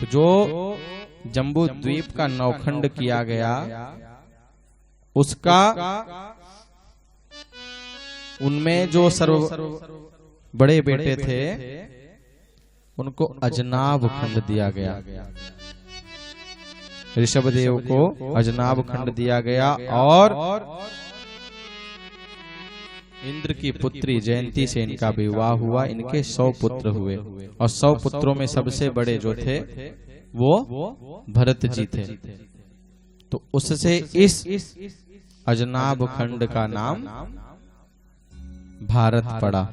तो जो जम्बू द्वीप का नौखंड किया गया, उसका उनमें जो सर्व बड़े बेटे थे उनको अजनाब खंड दिया गया। ऋषभदेव को अजनाब खंड दिया गया और इंद्र की पुत्री जयंती से इनका विवाह हुआ। इनके 100 पुत्र हुए और 100 पुत्रों में सबसे बड़े जो थे वो भरत जी थे। तो उससे इस अजनाब खंड का नाम भारत पड़ा।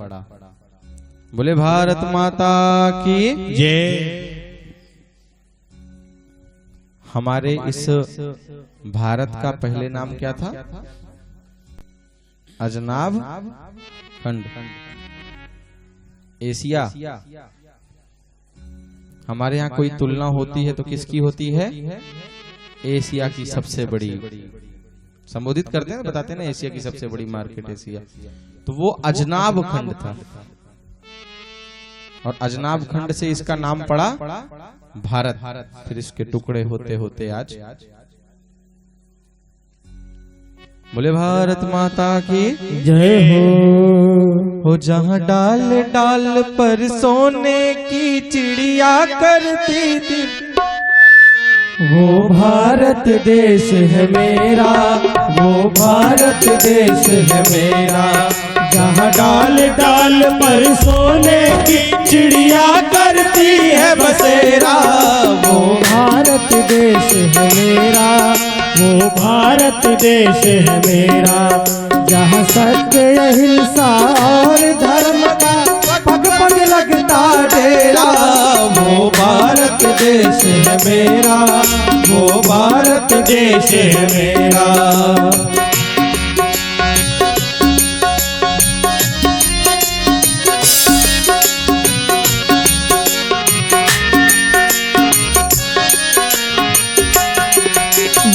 बोले भारत माता की जय। हमारे इस भारत का पहले नाम क्या था? अजनाब खंड, एशिया। हमारे यहाँ कोई तुलना होती है तो किसकी होती है? एशिया की सबसे बड़ी। संबोधित करते हैं, बताते हैं ना, एशिया की सबसे बड़ी मार्केट एशिया। तो वो अजनाब खंड था और अजनाब खंड से इसका नाम पड़ा भारत। फिर इसके टुकड़े होते होते आज बोले भारत माता की जय हो। जहाँ डाल डाल पर सोने की चिड़िया करती थी, वो भारत देश है मेरा, वो भारत देश है मेरा। जहाँ डाल डाल पर सोने की चिड़िया करती है बसेरा, वो भारत देश है मेरा, वो भारत देश है मेरा। जहाँ सत्य अहिंसा और धर्म का पग पग लगता डेरा, वो भारत देश है मेरा, वो भारत देश है मेरा।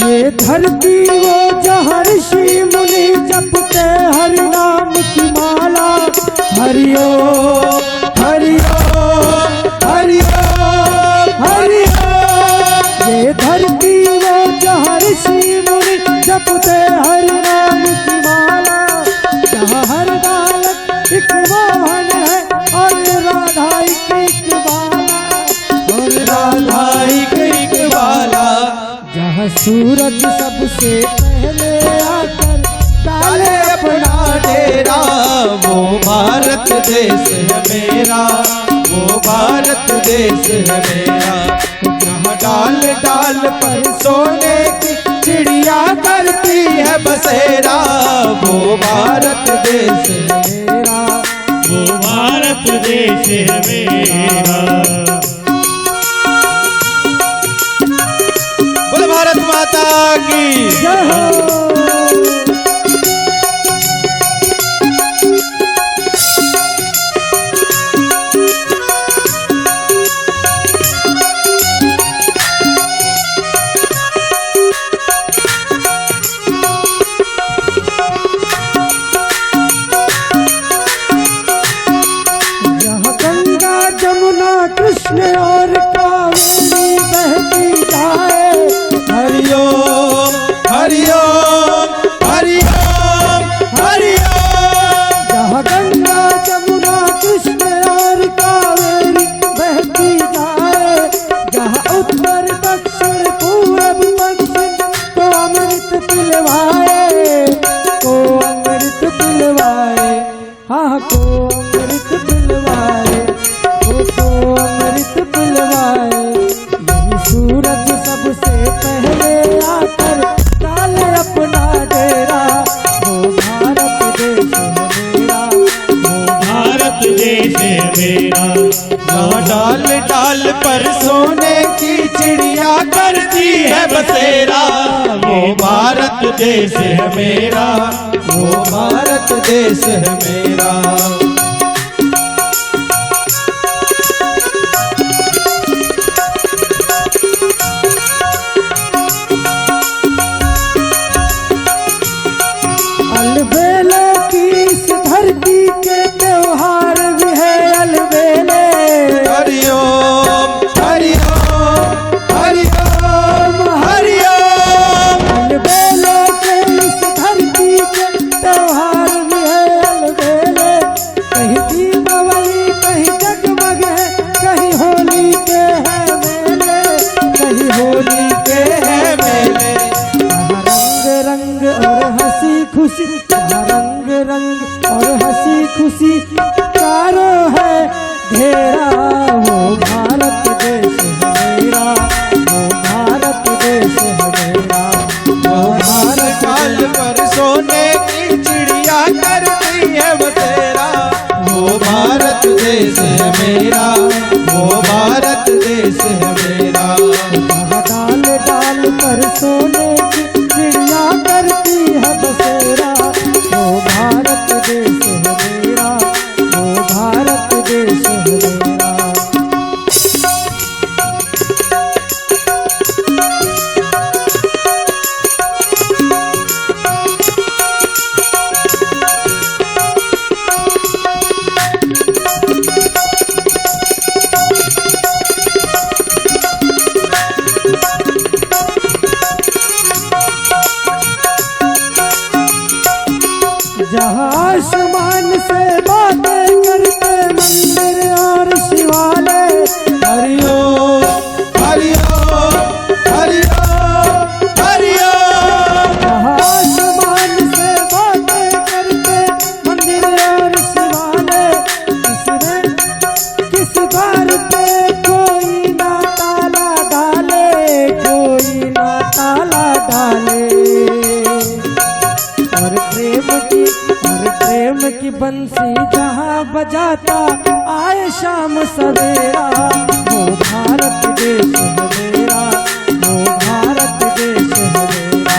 ये धरती वो जहाँ ऋषि मुनि जपते हरि नाम की माला। हरिओ हरिओ हरिओ हरिओ। ये धरती वो जहाँ ऋषि मुनि जपते हरि नाम की माला। जहाँ हर बालक एक मोहन है और राधा एक बाला, और राधा एक बाला। जहाँ सूरज सबसे पहले आकर डाले अपना डेरा, वो भारत देश है मेरा, वो भारत देश है मेरा। जहाँ डाल डाल पर सोने की चिड़िया करती है बसेरा, वो भारत देश है मेरा, वो भारत देश है मेरा। भारत माता की जय हो। जहाँ गंगा जमुना कृष्ण और कावेरी बहती जाए। हरिओम हरिओम हरिओम हरिओम। जहाँ गंगा जमुना कृष्ण और कावेरी बहती जाए, जहाँ उत्तर दक्षिण पूरब पश्चिम को अमृत पिलवाए, को अमृत पिलवाए। हाँ, को अमृत पिलवाए, को अमृत पिलवाए। यही सूरज सबसे पहले आकर डाले अपना डेरा, वो भारत देश है मेरा, वो भारत देश है मेरा। जहाँ डाल डाल पर सोने की चिड़िया करती है बसेरा, वो भारत देश है मेरा, वो भारत देश है मेरा। अलबेले की इस धरती के त्योहार भी है अलबेले। हरिओम हरिओम खुशी, जहाँ रंग रंग और हंसी खुशी चारों है घेरा। वो भारत देश है मेरा, वो भारत देश है मेरा। वो भारत काल पर सोने की चिड़िया करती है बसेरा। वो भारत देश है मेरा, वो भारत देश है मेरा। डाल डाल पर सोने की चिड़िया करती है बसेरा। वो भारत देश है मेरा, वो भारत देश है मेरा। जहाँ आसमान से बातें करते मंदिर और शिवालय। हरिओ हरिओ हरिओ हरिओ। जहाँ आसमान से बातें करते मंदिर और शिवालय। किस बार पे कोई ना ताला डाले, कोई ना ताला डाले। और प्रेम की बंसी जहाँ बजाता आए शाम सवेरा। वो भारत देश है मेरा, वो भारत देश है मेरा।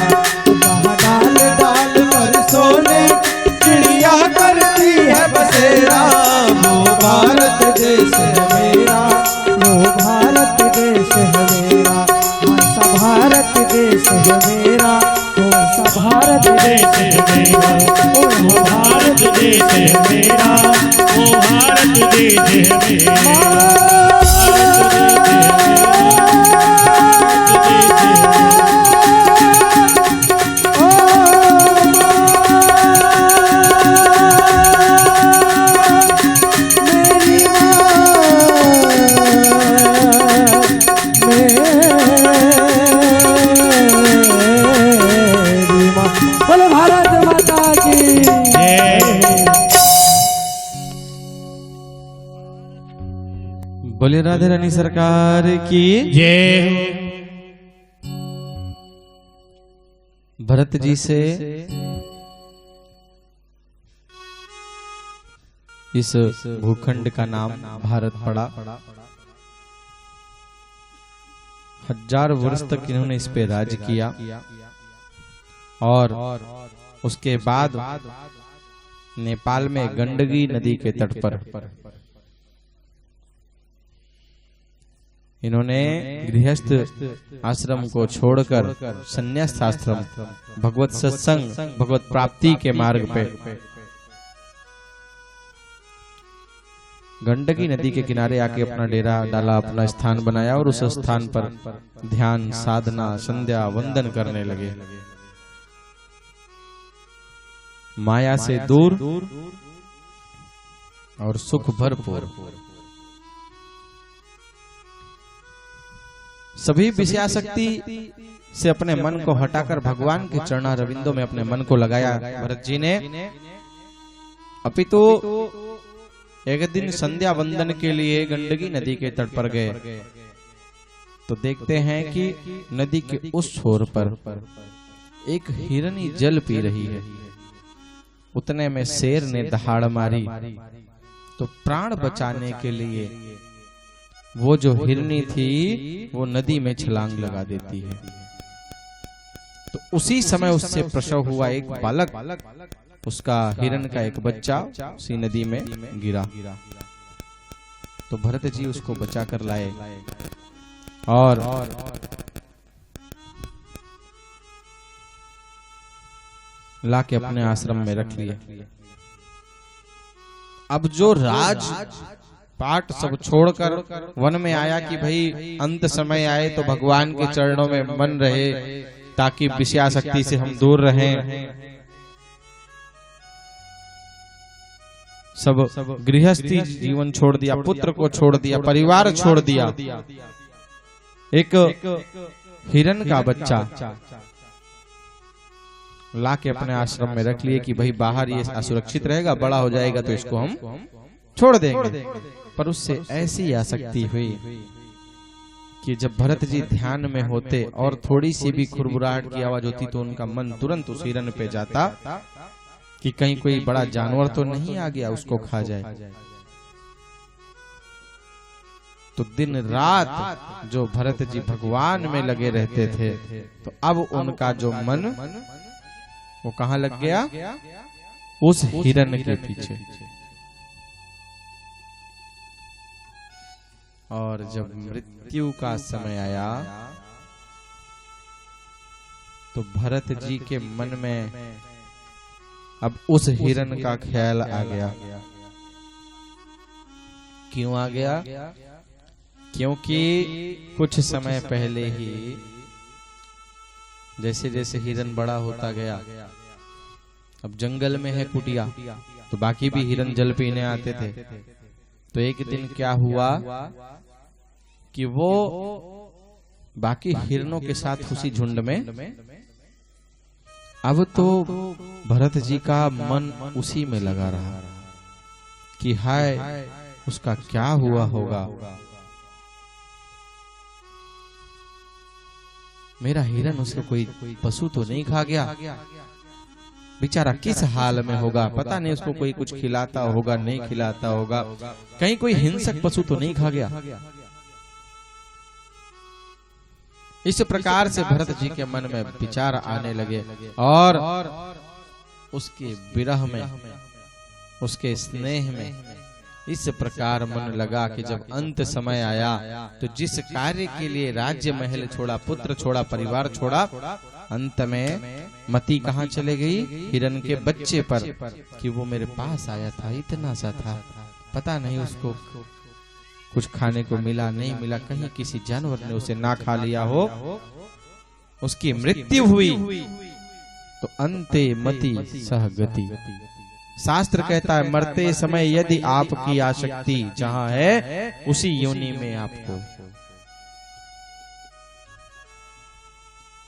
जहाँ डाल डाल पर सोने चिड़िया करती है बसेरा। वो भारत देश है मेरा, वो भारत देश है मेरा। ऐसा भारत देश है मेरा, ऐसा भारत देश है मेरा। वो भारत देश है मेरा, वो भारत देश है मेरा। बोले भारत माता की बोले राधे रानी सरकार की जय। भरत जी से इस भूखंड का नाम भारत पड़ा। 1000 वर्ष तक इन्होंने इस पे राज किया और उसके बाद नेपाल में गंडकी नदी के तट पर इन्होंने गृहस्थ आश्रम को छोड़कर संन्यास आश्रम, भगवत सत्संग, भगवत प्राप्ति के मार्ग पे गंडकी नदी के किनारे आके अपना डेरा डाला, अपना स्थान बनाया और उस स्थान पर ध्यान, साधना, संध्या, वंदन करने लगे। माया से दूर और सुख भरपूर। सभी विषयासक्ति से अपने मन को हटाकर भगवान के चरणारविंदों में अपने मन को लगाया भरत जी ने। अपितु एक दिन संध्या वंदन के लिए गंडकी नदी के तट पर गए तो देखते हैं कि नदी के उस छोर पर एक हिरनी जल पी रही है। उतने में शेर ने दहाड़ मारी तो प्राण बचाने के लिए वो जो हिरनी थी वो नदी में छलांग लगा देती है। तो उसी समय उससे प्रसव हुआ एक बालक, उसका हिरण का एक बच्चा उसी नदी में गिरा। तो भरत जी उसको बचा कर लाए और लाके अपने आश्रम में रख लिए। अब जो राज पाठ सब छोड़कर वन में आया कि भाई अंत समय आए तो भगवान के चरणों में मन रहे ताकि विषयासक्ति से हम दूर रहें। सब गृहस्थी जीवन छोड़ दिया, पुत्र को छोड़ दिया, परिवार छोड़ दिया। एक हिरण का बच्चा ला के अपने आश्रम में रख लिए कि भाई बाहर ये असुरक्षित रहेगा, बड़ा हो जाएगा तो इसको हम छोड़ देंगे। पर उससे ऐसी आसक्ति हुई कि जब भरत जी ध्यान में होते और थोड़ी सी भी खुरबुराहट की आवाज होती तो उनका मन तुरंत उस हिरण पे जाता कि कहीं कोई बड़ा जानवर तो नहीं आ गया उसको खा जाए। तो दिन रात जो भरत जी भगवान में लगे रहते थे, तो अब उनका जो मन वो कहाँ लग गया? उस हिरण के पीछे। और जब मृत्यु का समय आया तो भरत जी के मन में अब उस हिरण का ख्याल आ गया। क्यों आ गया? क्योंकि कुछ समय पहले ही जैसे जैसे हिरण बड़ा होता गया, अब जंगल में है कुटिया, तो बाकी भी हिरण जल पीने आते थे। तो एक दिन क्या हुआ कि वो बाकी हिरणों के साथ उसी झुंड में, अब तो भरत जी का मन उसी में लगा रहा कि हाय उसका क्या हुआ होगा, मेरा हिरण उसको कोई पशु तो नहीं खा गया, बेचारा किस हाल में होगा, पता नहीं उसको कोई कुछ खिलाता होगा नहीं खिलाता होगा, कहीं कोई हिंसक पशु तो नहीं खा गया। इस प्रकार से भरत जी के मन में विचार आने लगे और उसके विरह में, उसके स्नेह में इस प्रकार मन लगा कि जब अंत समय आया तो जिस कार्य के लिए राज्य महल छोड़ा, पुत्र छोड़ा, परिवार छोड़ा, अंत में मति कहाँ चले गई? हिरण के बच्चे पर, कि वो मेरे पास आया था, इतना सा था, पता नहीं उसको कुछ खाने को मिला नहीं मिला, कहीं किसी जानवर ने उसे ना खा लिया हो, उसकी मृत्यु हुई तो अंते मति सह गति। शास्त्र कहता है मरते समय यदि आपकी आसक्ति जहां है उसी योनि में आपको।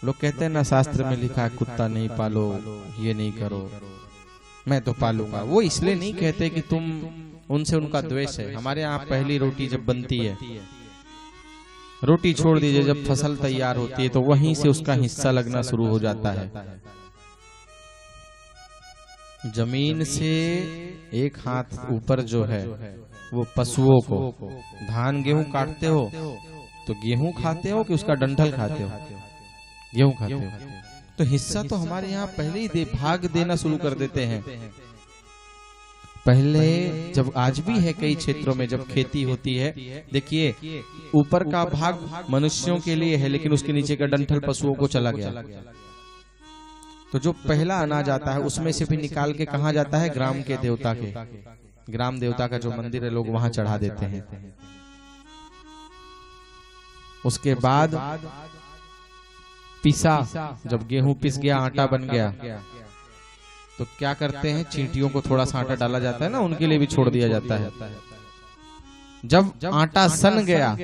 लोग कहते हैं ना शास्त्र में लिखा है कुत्ता नहीं पालो, ये नहीं करो, मैं तो पालूंगा। वो इसलिए नहीं कहते कि तुम उनसे उनका द्वेष है। हमारे यहाँ पहली रोटी जब बनती है, रोटी छोड़ दीजिए, जब फसल तैयार होती है तो वहीं से उसका हिस्सा लगना शुरू हो जाता है। जमीन से एक हाथ ऊपर जो है वो पशुओं को, धान गेहूं काटते हो तो गेहूं खाते हो कि उसका डंठल खाते हो? गेहूं खाते हो। तो हिस्सा तो हमारे यहाँ पहले ही भाग देना शुरू कर देते हैं। पहले जब, आज भी है कई क्षेत्रों में जब खेती होती है, देखिए ऊपर का भाग मनुष्यों के लिए है लेकिन उसके नीचे का डंठल पशुओं को चला गया। तो जो पहला अनाज आता है उसमें से भी निकाल के कहाँ जाता है? ग्राम के देवता के, ग्राम देवता का जो मंदिर है लोग वहां चढ़ा देते हैं। उसके बाद पिसा, जब गेहूं पिस गया, आटा बन गया, तो क्या करते हैं? चींटियों को थोड़ा सा आटा डाला जाता है ना, उनके लिए भी छोड़ दिया जाता है। जब आटा सन गया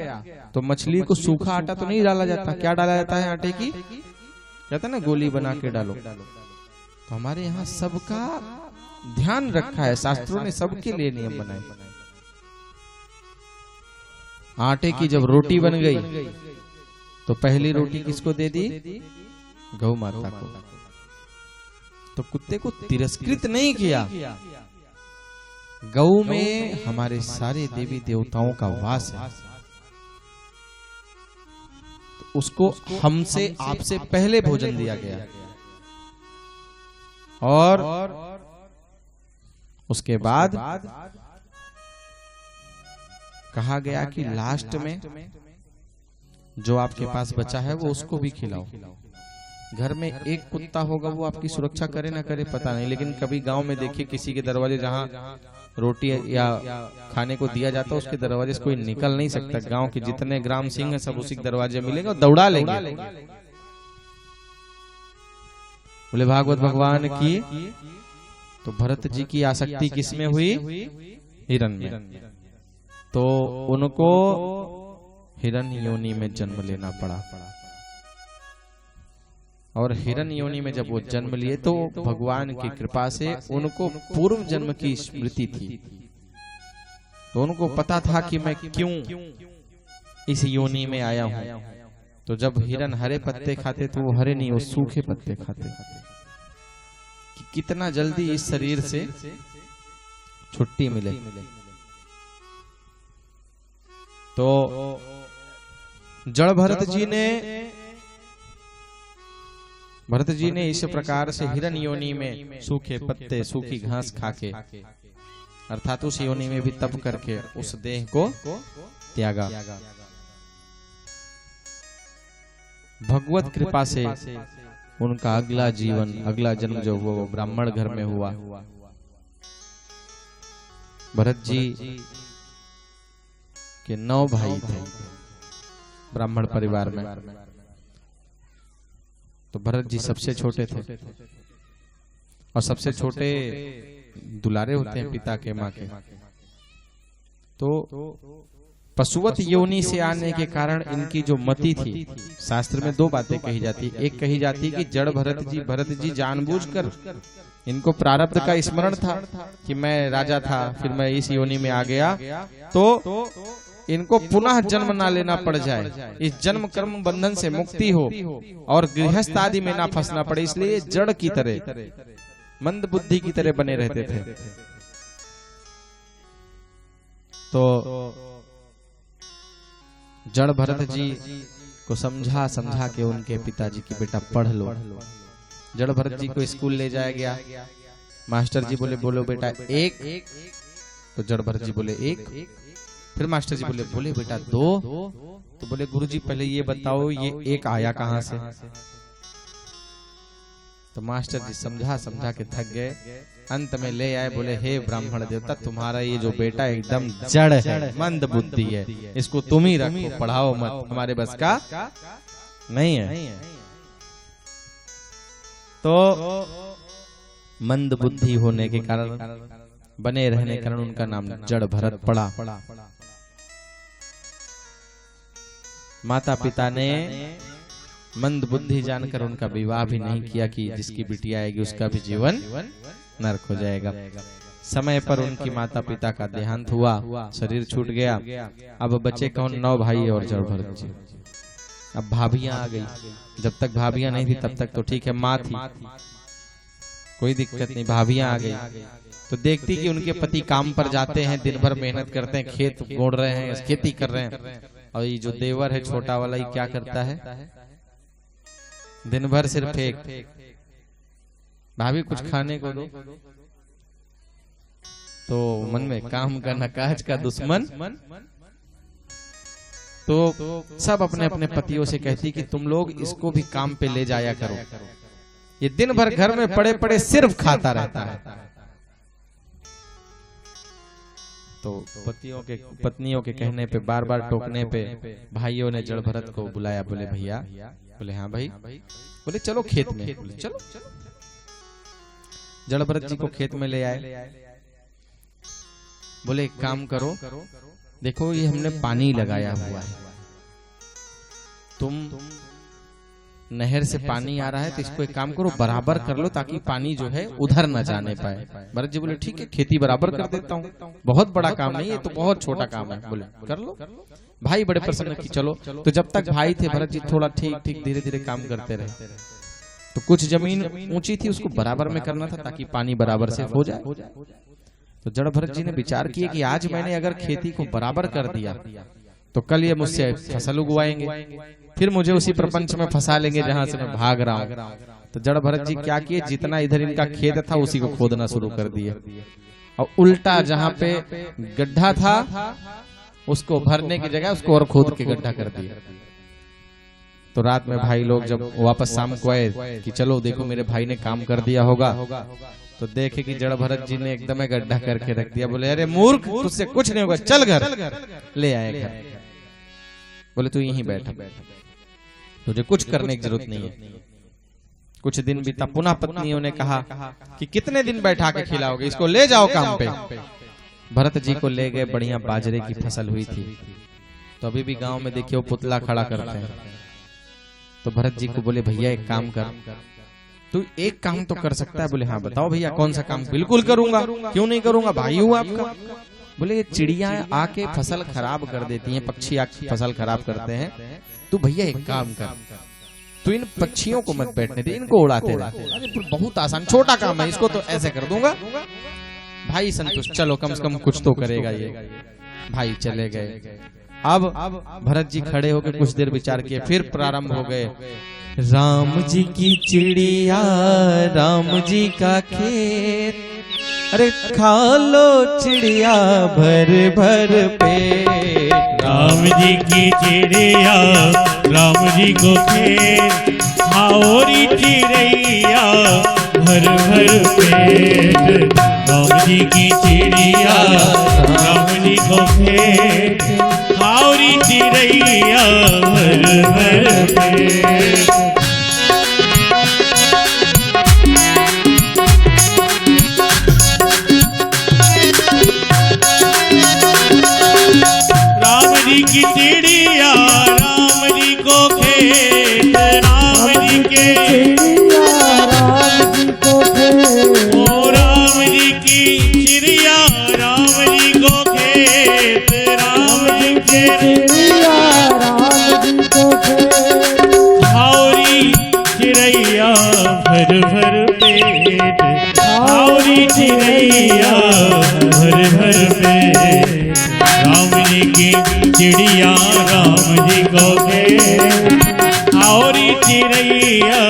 तो मछली को सूखा आटा तो नहीं डाला जाता, क्या डाला जाता है? आटे की, कहता है ना गोली बना के डालो। तो हमारे यहाँ सबका ध्यान रखा है, शास्त्रों ने सबके लिए नियम बनाए। आटे की जब रोटी बन गई तो पहली रोटी किसको दे दी? गौ माता को। तो कुत्ते को तिरस्कृत नहीं किया। गौ में हमारे सारे देवी देवताओं का वास है, तो उसको हमसे आपसे पहले भोजन दिया गया। और उसके बाद कहा गया कि लास्ट में जो आपके पास बचा है वो उसको भी खिलाओ। घर में एक कुत्ता होगा, वो आपकी सुरक्षा करे ना करे पता नहीं, लेकिन कभी गांव में देखिए किसी के दरवाजे जहां रोटी या खाने को दिया जाता है उसके दरवाजे से कोई निकल नहीं सकता। गांव के जितने ग्राम सिंह हैं सब उसी के दरवाजे मिलेगा, दौड़ा लेंगे। बोले भागवत भगवान की। तो भरत जी की आसक्ति किसमें हुई? हिरण में। तो उनको हिरण योनि में जन्म लेना पड़ा। और हिरन योनि में जब वो जन्म लिए तो भगवान की कृपा से उनको पूर्व जन्म की स्मृति थी, तो उनको पता था कि मैं क्यों इस योनि में आया हूं। तो जब हिरन हरे पत्ते खाते तो वो हरे नहीं, वो सूखे पत्ते खाते कि कितना जल्दी इस शरीर से छुट्टी मिले। तो जड़ भरत जी ने इस प्रकार से हिरन योनि में सूखे पत्ते सूखी घास खाके अर्थात उस योनि में भी तप करके उस देह को त्यागा। भगवत कृपा से उनका अगला जीवन अगला जन्म जो हुआ वो ब्राह्मण घर में हुआ। भरत जी के 9 भाई थे ब्राह्मण परिवार में, तो भरत जी सबसे छोटे थे और सबसे छोटे दुलारे होते हैं पिता के माँ के। तो पशुवत योनि से आने के कारण इनकी जो मति थी, शास्त्र में 2 बातें कही जाती। एक कही जाती कि जड़ भरत जी जानबूझकर, इनको प्रारब्ध का स्मरण था कि मैं राजा था फिर मैं इस योनि में आ गया, तो इनको पुनः जन्म ना लेना पड़ जाए, इस जन्म कर्म बंधन से मुक्ति हो और गृहस्थ आदि में ना फंसना पड़े, इसलिए जड़ की तरह मंद बुद्धि की तरह बने रहते थे। तो जड़ भरत जी को समझा के उनके पिताजी की बेटा पढ़ लो। जड़ भरत जी को स्कूल ले जाया गया, मास्टर जी बोलो बेटा 1, तो जड़ भरत जी बोले 1। फिर मास्टर जी बोले बेटा 2, तो बोले गुरुजी पहले ये बताओ ये 1 आया कहां से। तो मास्टर जी समझा के थक गए, अंत में ले आए, बोले हे ब्राह्मण देवता तुम्हारा ये जो बेटा एकदम जड़ है, मंद बुद्धि है, इसको तुम ही रखो, पढ़ाओ मत, हमारे बस का नहीं है। तो मंद बुद्धि होने के कारण, बने रहने के कारण उनका नाम जड़ भरत पड़ा। माता पिता ने मंद बुद्धि जानकर उनका विवाह भी नहीं किया कि जिसकी बिटिया आएगी उसका भी जीवन नरक हो जाएगा। समय पर उनकी माता पिता का देहांत हुआ, शरीर छूट गया। अब बचे कौन? 9 भाई और जड़ भरत जी। अब भाभियां आ गई, जब तक भाभियां नहीं थी तब तक तो ठीक है, माँ थी कोई दिक्कत नहीं। भाभियां आ गई तो देखती कि उनके पति काम पर जाते हैं, दिन भर मेहनत करते हैं, खेत गोड़ रहे हैं, खेती कर रहे हैं, और ये जो देवर है छोटा वाला ये क्या करता है? दिन भर सिर्फ एक, भाभी कुछ खाने को दो। तो मन में काम का नकाज का दुश्मन, तो सब अपने अपने पतियों से कहती कि तुम लोग इसको भी काम पे ले जाया करो, ये दिन भर घर में पड़े पड़े सिर्फ खाता रहता है। तो पत्नियों के कहने पे, बार बार टोकने पे भाइयों ने जड़ भरत को बुलाया, बोले भैया, बोले हाँ भाई, बोले चलो खेत में, बोले चलो। जड़ भरत जी को खेत में ले आए, बोले एक काम करो, देखो ये हमने पानी लगाया हुआ है, तुम नहर से पानी आ रहा है तो इसको एक काम करो बराबर कर लो ताकि पानी जो है उधर न जाने पाए। भरत जी बोले ठीक है, खेती बराबर कर देता हूँ, बहुत बड़ा काम नहीं है, तो बहुत छोटा काम है, बोले कर लो। भाई बड़े प्रसन्न की चलो। तो जब तक भाई थे भरत जी थोड़ा ठीक धीरे धीरे काम करते रहे। तो कुछ जमीन ऊंची थी उसको बराबर में करना था ताकि पानी बराबर से हो जाए। तो जड़ भरत जी ने विचार किया कि आज मैंने अगर खेती को बराबर कर दिया तो कल ये मुझसे फसल उगवाएंगे, फिर मुझे उसी प्रपंच में फंसा लेंगे जहां से मैं भाग रहा हूँ। तो जड़ भरत जी क्या किए, जितना इधर इनका खेत था उसी को खोदना शुरू कर दिए, और उल्टा जहां पे गड्ढा था उसको भरने की जगह उसको और खोद के गड्ढा कर दिया। तो रात में भाई लोग जब वापस शाम को आए कि चलो देखो मेरे भाई ने काम कर दिया होगा, तो देखे कि जड़ भरत जी ने एकदम गड्ढा करके रख दिया। बोले अरे मूर्ख, तुझसे कुछ नहीं होगा, चल घर। ले आए घर, बोले तू यहीं बैठ, तुझे कुछ करने की जरूरत नहीं है। कुछ दिन बीता, पुनः पत्नियों ने कहा कि कितने दिन बैठा के खिलाओगे, इसको ले जाओ काम पे। भरत जी को ले गए, बढ़िया बाजरे की फसल हुई थी। तो अभी भी गांव में देखिए वो पुतला खड़ा करते हैं, तो भरत जी को बोले भैया एक काम कर, तू एक काम तो कर सकता है। बोले हाँ बताओ भैया कौन सा काम। बिल्कुल करूंगा, क्यों नहीं करूंगा, भाई हूँ आपका। बोले ये चिड़िया आके फसल खराब कर देती हैं, पक्षी आके फसल खराब करते हैं, तू भैया एक काम कर, तू इन पक्षियों को मत बैठने दे, इनको उड़ाते रह। अरे बहुत आसान छोटा काम है, इसको तो ऐसे कर दूंगा। भाई संतुष्ट, चलो कम से कम कुछ तो करेगा ये। भाई चले गए। अब भरत जी खड़े होकर कुछ देर विचार किए, फिर प्रारंभ हो गए। राम जी की चिड़िया, राम जी का खेत, अरे खा लो चिड़िया भर भर पेट। राम जी की चिड़िया, राम जी को खेत, हाओरी चिड़ैया भर भर पेट। राम जी की चिड़िया, राम जी को खेत, हाओरी चिड़ैया भर भर पेट। की चिड़िया, राम जी को खेत, राम जी के चिड़िया, राम जी को खेत, ओ राम जी की चिड़िया, राम जी को खेत, राम जी के चिड़िया, राम जी को खेत, हाओरी चिड़ैया भर भर पेट, हाओरी चिड़ैया भर भर पेट। राम जी की चिड़िया, राम जी को खेत, हाओरी चिड़ैया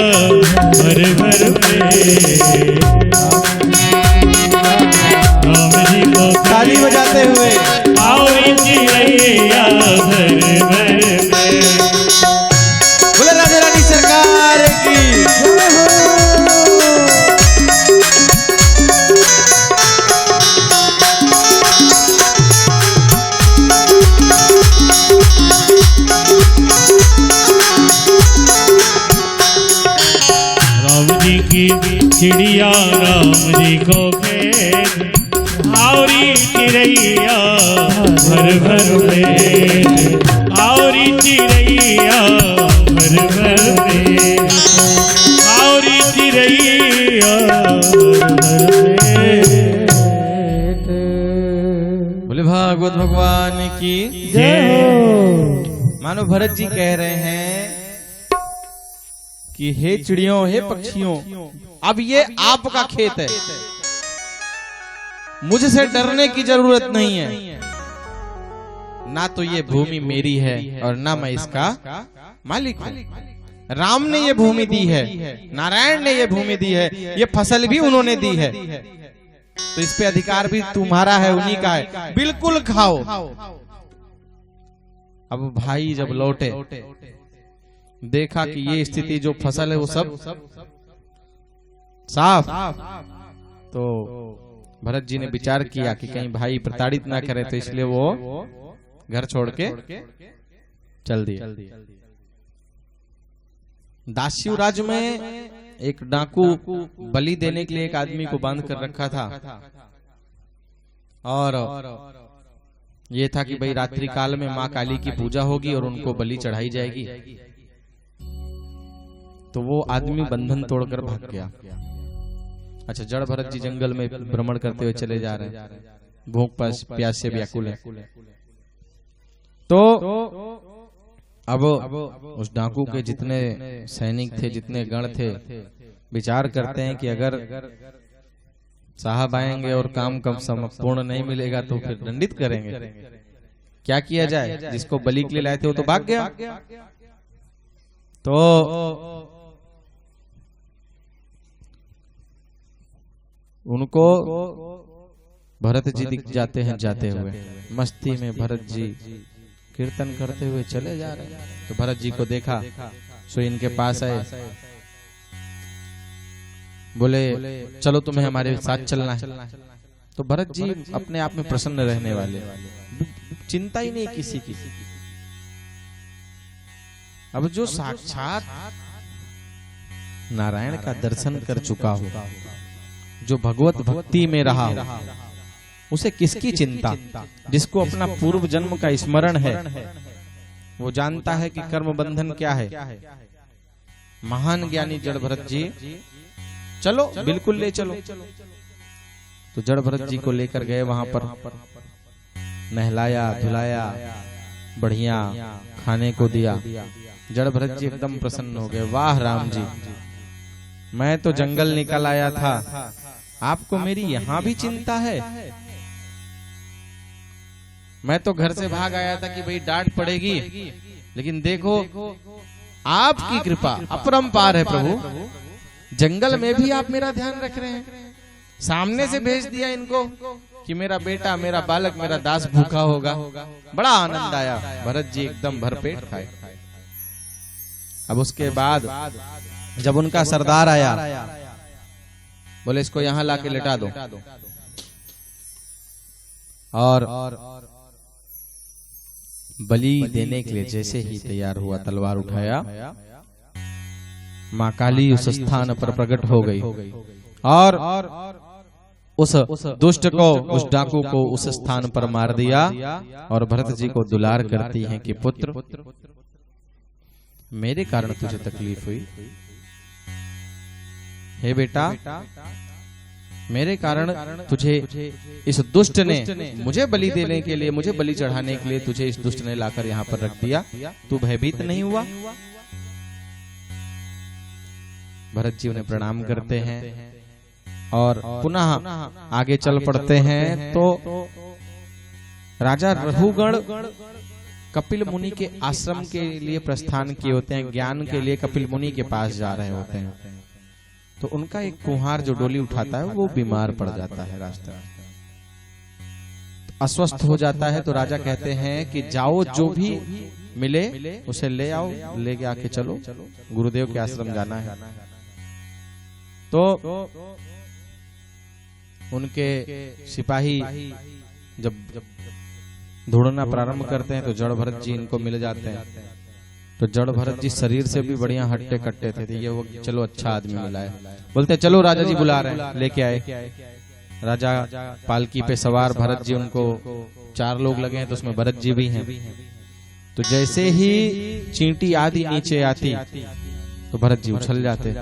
भर भर पेट। राम जी को ताली बजाते हुए, हाओरी चिड़ैया भर भर पेट। बोले राजा रानी सरकार की। चिड़िया, राम जी को खेत, हाओरी चिड़ैया भर भर पेट, हाओरी चिड़ैया भर भर पेट, हाओरी चिड़ैया भर पेट। बोले भागवत भगवान की जय। मानो भरत जी कह रहे हैं कि हे चिड़ियों, हे पक्षियों, अब ये आपका खेत है, मुझसे डरने की जरूरत नहीं है। ना तो ये भूमि मेरी है और ना मैं इसका मालिक हूँ। राम ने ये भूमि दी है, नारायण ने ये भूमि दी है, ये फसल भी उन्होंने दी है, तो इस पे अधिकार भी तुम्हारा है, उन्हीं का है, बिल्कुल खाओ। अब भाई जब लौटे, देखा कि ये स्थिति, जो फसल है वो सब साफ, तो भरत जी ने विचार किया कि कहीं भाई प्रताड़ित ना करे, तो इसलिए वो घर छोड़ के चल दिए। दास्यु राज्य में एक डाकू बलि देने के लिए एक आदमी को बांध कर रखा था, और ये था कि भाई रात्रि काल में माँ काली की पूजा होगी और उनको बलि चढ़ाई जाएगी। तो वो आदमी बंधन तोड़कर भाग गया। अच्छा, जड़ भरत जी जंगल में भ्रमण करते हुए चले जा रहे हैं, भूख प्यास से व्याकुल है। तो अब उस डाकू के जितने सैनिक थे, जितने गण थे, विचार करते हैं कि अगर साहब आएंगे और काम कम पूर्ण नहीं मिलेगा तो फिर दंडित करेंगे, क्या किया जाए। जिसको बलि के लिए लाए थे वो तो भाग गया। तो उनको भरत जी दिख जाते हैं जाते हुए, मस्ती में भरत जी कीर्तन करते हुए चले जा रहे हैं। तो भरत जी को देखा, सो इनके पास आए, बोले चलो तुम्हें हमारे साथ चलना है। तो भरत जी अपने आप में प्रसन्न रहने वाले, चिंता ही नहीं किसी की। अब जो साक्षात नारायण का दर्शन कर चुका हो, जो भगवत भक्ति में रहा हो, उसे किसकी चिंता। जिसको अपना पूर्व जन्म का स्मरण है, वो जानता है कि कर्म बंधन क्या है, महान ज्ञानी जड़ भरत जी, चलो बिल्कुल ले चलो। तो जड़ भरत जी को लेकर गए वहां पर, नहलाया धुलाया, बढ़िया खाने को दिया। जड़ भरत जी एकदम प्रसन्न हो गए, वाह राम जी, मैं तो जंगल निकल आया था, आपको मेरी यहाँ भी चिंता है। मैं तो घर से भाग आया था कि भाई डांट पड़ेगी, लेकिन देखो आपकी कृपा अपरंपार है प्रभु, जंगल में भी आप मेरा ध्यान रख रहे हैं। सामने से भेज दिया इनको कि मेरा बेटा, मेरा बालक, मेरा दास भूखा होगा। बड़ा आनंद आया, भरत जी एकदम भरपेट खाए। अब उसके बाद जब उनका सरदार आया, बोले इसको यहां लाके लेटा दो, और बलि देने के लिए जैसे ही तैयार हुआ, तलवार उठाया, मां काली उस स्थान पर प्रकट हो गई और उस दुष्ट को, उस डाकू को उस स्थान पर मार दिया। और भरत जी को दुलार करती हैं कि पुत्र, मेरे कारण तुझे तकलीफ हुई, हे बेटा, मेरे कारण तुझे इस दुष्ट ने, मुझे बलि देने के लिए, मुझे बलि चढ़ाने के लिए तुझे इस दुष्ट ने लाकर यहाँ पर रख दिया, तू भयभीत नहीं हुआ। भरत जी उन्हें प्रणाम करते हैं और पुनः आगे चल पड़ते हैं। तो राजा रघुगण कपिल मुनि के आश्रम के लिए प्रस्थान किए होते हैं, ज्ञान के लिए कपिल मुनि के पास जा रहे होते हैं। तो उनका एक कुम्हार जो डोली उठाता है वो बीमार पड़ जाता है, रास्ते में अस्वस्थ हो जाता है। तो राजा कहते हैं कि जाओ, जो भी मिले उसे ले आओ, लेके आके चलो, गुरुदेव के आश्रम जाना है। तो उनके सिपाही जब ढूंढना प्रारंभ करते हैं तो जड़ भरत जी इनको मिल जाते हैं। तो जड़ भरत जी शरीर से भी बढ़िया हट्टे कट्टे थे, ये वो चलो अच्छा आदमी मिला है। बोलते चलो राजा जी बुला रहे हैं, लेके आए। राजा पालकी पे सवार, भरत जी, उनको 4 लोग लगे हैं तो उसमें भरत जी भी हैं। तो जैसे ही चींटी आदि नीचे आती तो भरत जी उछल जाते।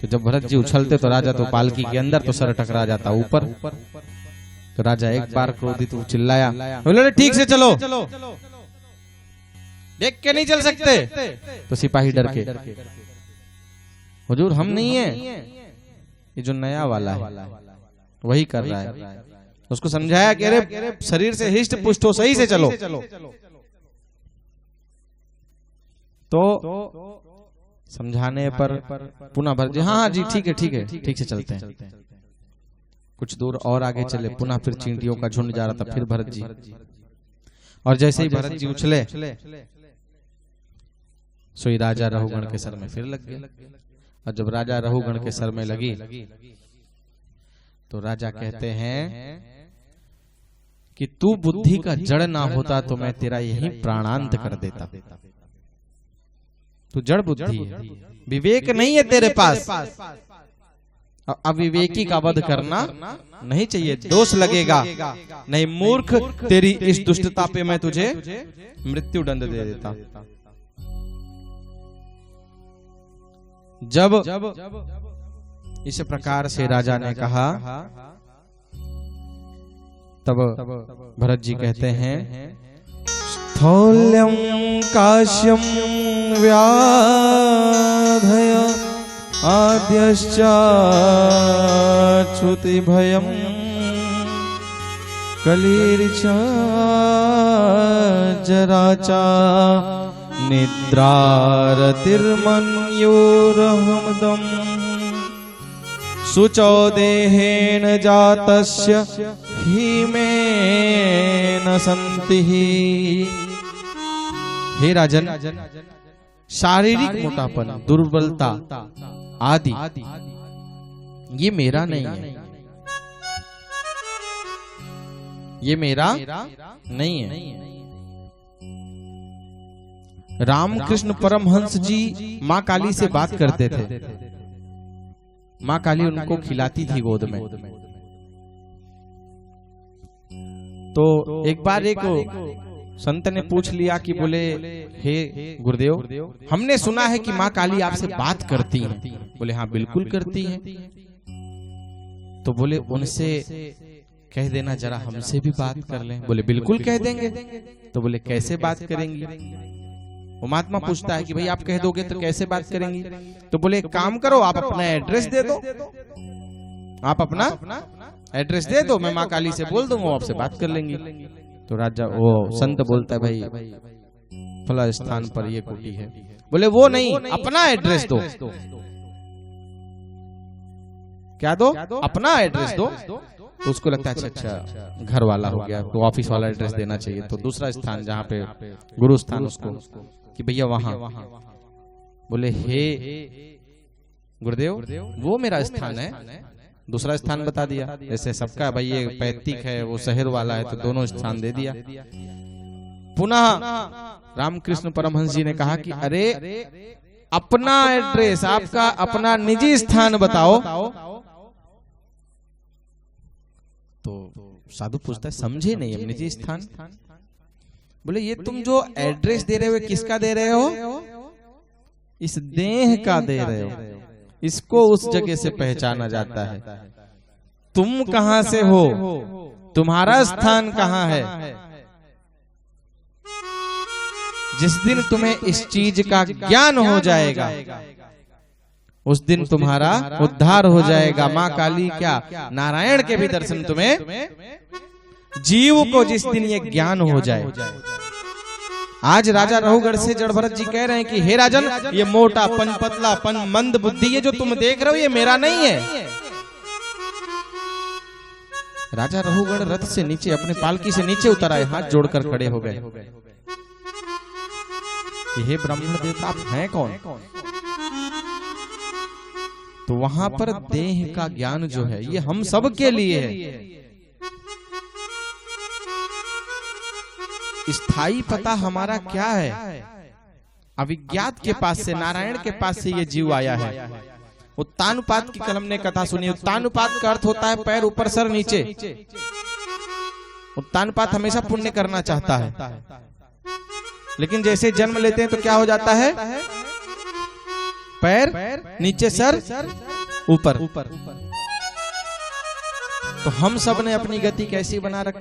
तो जब भरत जी उछलते तो राजा तो पालकी के अंदर, तो सर टकरा जाता ऊपर। तो राजा एक बार क्रोधित चिल्लाया, बोले ठीक से चलो, देख के नहीं चल सकते। तो सिपाही डर के, हुजूर हम नहीं है, ये जो नया वाला है वही कर रहा है। उसको समझाया कि अरे शरीर से हिष्ट पुष्ट हो, सही से चलो। तो समझाने पर पुनः भरत जी, हाँ जी ठीक है ठीक है, ठीक से चलते हैं। कुछ दूर और आगे चले, पुनः फिर चींटियों का झुंड जा रहा था, फिर भरत जी। और जैसे ही भरत जी उछले, सोई राजा रघुगण के सर में फिर लग गए। और जब राजा रघुगण के सर में लगी तो राजा कहते हैं कि तू बुद्धि का जड़ ना होता तो मैं तेरा यही प्राणांत कर देता। तू जड़ बुद्धि है, विवेक नहीं है तेरे पास। अविवेकी का वध करना नहीं चाहिए, दोष लगेगा। नहीं मूर्ख, तेरी इस दुष्टता पे मैं तुझे मृत्यु दंड दे देता। जब इस प्रकार से राजा ने कहा, तब भरत जी कहते हैं, स्थौल्यं काश्यं व्याधय आद्यश्चाच्युति भयं कलिर्चा जराचा निद्रारतिर्मन्योरहमदम् शुचौ देहेन जातस्य हीमेन सन्तिः। हे राजन, शारीरिक मोटापन, दुर्बलता आदि ये मेरा नहीं है, ये मेरा नहीं है। रामकृष्ण परमहंस जी माँ काली से बात करते थे। माँ काली उनको खिलाती थी गोद में। तो एक बार एक संत ने पूछ लिया कि बोले हे गुरुदेव, हमने सुना है कि माँ काली आपसे बात करती हैं। बोले हाँ बिल्कुल करती हैं। तो बोले उनसे कह देना जरा हमसे भी बात कर लें। बोले बिल्कुल कह देंगे। तो बोले कैसे बात करेंगी? वो महात्मा पूछता है कि भाई आप कह दोगे तो कैसे बात करेंगी? तो बोले एक काम करो, आप अपना एड्रेस दे दो, आप अपना एड्रेस दे दो, मैं माँ काली से बोल दूंगा, आपसे बात कर लेंगी। तो राजा वो संत बोलता है भाई फला स्थान पर ये कुटी है। बोले वो नहीं, अपना एड्रेस दो। क्या दो? अपना एड्रेस दो। तो उसको लगता है अच्छा घर वाला हो गया, तो ऑफिस वाला एड्रेस देना चाहिए। तो दूसरा स्थान जहाँ पे गुरु स्थान उसको कि भैया वहां। बोले हे गुरुदेव वो मेरा स्थान है। दूसरा स्थान बता दिया। जैसे सबका भाई ये पैतृक है, वो शहर वाला है, तो दोनों स्थान दे दिया। पुनः रामकृष्ण परमहंस जी ने कहा कि अरे अपना एड्रेस, आपका अपना निजी स्थान बताओ। तो साधु पूछता है समझे नहीं, अब निजी स्थान? बोले ये तुम जो एड्रेस दे रहे हो किसका दे रहे हो? इस देह का दे रहे हो, इसको उस जगह से पहचाना जाता है। तुम कहां से हो? तुम्हारा स्थान कहां है? जिस दिन तुम्हें इस चीज का ज्ञान हो जाएगा उस दिन तुम्हारा उद्धार हो जाएगा। माँ काली क्या नारायण के भी दर्शन तुम्हें, जीव को जिस दिन ये ज्ञान हो जाए। आज राजा रघुगढ़ से जड़ भरत जी कह रहे हैं कि हे राजन, ये मोटापन, पतलापन, मंद बुद्धि ये जो तुम देख रहे हो ये मेरा नहीं है। राजा रघुगढ़ रथ से नीचे, अपने पालकी से नीचे उतर आए, हाथ जोड़कर खड़े हो गए कि हे ब्राह्मण देवता आप हैं कौन? तो वहां पर देह का ज्ञान जो है ये हम सब के लिए है। स्थायी पता हमारा क्या है? अविज्ञात के पास से, नारायण के पास से ये जीव आया है। उत्तानुपात की कल हमने कथा सुनी। उत्तानुपात का अर्थ होता है पैर ऊपर सर नीचे। उत्तानुपात हमेशा पुण्य करना चाहता है, लेकिन जैसे जन्म लेते हैं तो क्या हो जाता है? पैर नीचे, सर ऊपर। तो हम सब ने अपनी गति कैसी बना रखी?